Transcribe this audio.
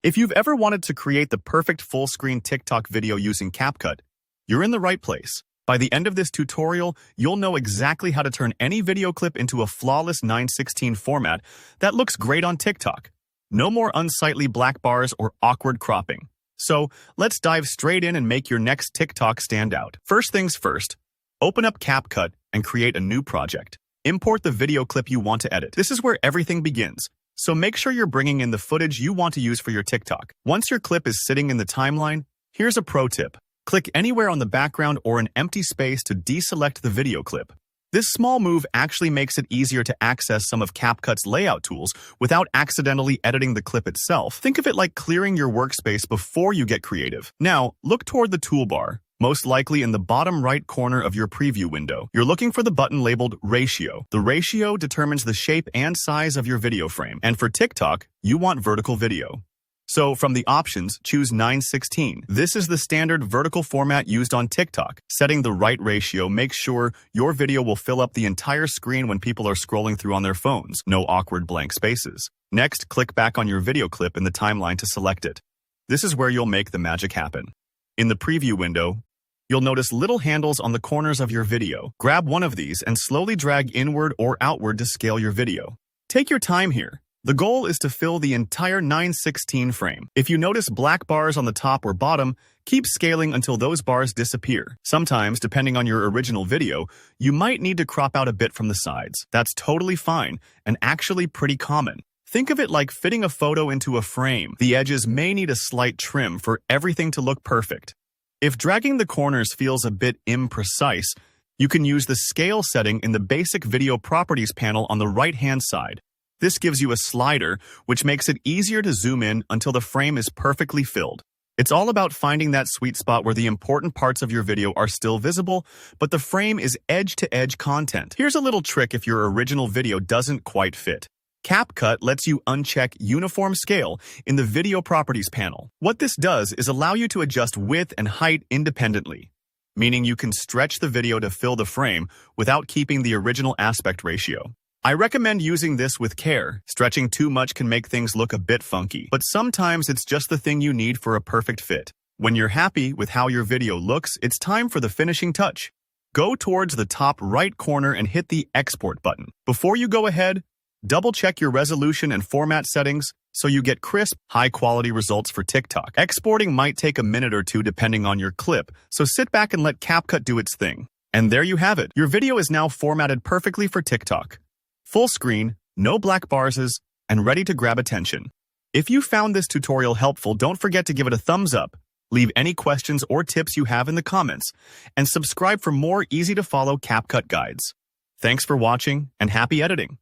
If you've ever wanted to create the perfect full-screen TikTok video using CapCut, you're in the right place. By the end of this tutorial, you'll know exactly how to turn any video clip into a flawless 9:16 format that looks great on TikTok. No more unsightly black bars or awkward cropping. So, let's dive straight in and make your next TikTok stand out. First things first, open up CapCut and create a new project. Import the video clip you want to edit. This is where everything begins. So make sure you're bringing in the footage you want to use for your TikTok. Once your clip is sitting in the timeline, here's a pro tip. Click anywhere on the background or an empty space to deselect the video clip. This small move actually makes it easier to access some of CapCut's layout tools without accidentally editing the clip itself. Think of it like clearing your workspace before you get creative. Now, look toward the toolbar, most likely in the bottom right corner of your preview window. You're looking for the button labeled Ratio. The ratio determines the shape and size of your video frame. And for TikTok, you want vertical video. So from the options, choose 9:16. This is the standard vertical format used on TikTok. Setting the right ratio makes sure your video will fill up the entire screen when people are scrolling through on their phones. No awkward blank spaces. Next, click back on your video clip in the timeline to select it. This is where you'll make the magic happen. In the preview window, you'll notice little handles on the corners of your video. Grab one of these and slowly drag inward or outward to scale your video. Take your time here. The goal is to fill the entire 9:16 frame. If you notice black bars on the top or bottom, keep scaling until those bars disappear. Sometimes, depending on your original video, you might need to crop out a bit from the sides. That's totally fine and actually pretty common. Think of it like fitting a photo into a frame. The edges may need a slight trim for everything to look perfect. If dragging the corners feels a bit imprecise, you can use the scale setting in the basic video properties panel on the right-hand side. This gives you a slider, which makes it easier to zoom in until the frame is perfectly filled. It's all about finding that sweet spot where the important parts of your video are still visible, but the frame is edge-to-edge content. Here's a little trick if your original video doesn't quite fit. CapCut lets you uncheck Uniform Scale in the Video Properties panel. What this does is allow you to adjust width and height independently, meaning you can stretch the video to fill the frame without keeping the original aspect ratio. I recommend using this with care. Stretching too much can make things look a bit funky, but sometimes it's just the thing you need for a perfect fit. When you're happy with how your video looks, it's time for the finishing touch. Go towards the top right corner and hit the Export button. Before you go ahead, double-check your resolution and format settings so you get crisp, high-quality results for TikTok. Exporting might take a minute or two depending on your clip, so sit back and let CapCut do its thing. And there you have it. Your video is now formatted perfectly for TikTok. Full screen, no black bars, and ready to grab attention. If you found this tutorial helpful, don't forget to give it a thumbs up, leave any questions or tips you have in the comments, and subscribe for more easy-to-follow CapCut guides. Thanks for watching, and happy editing!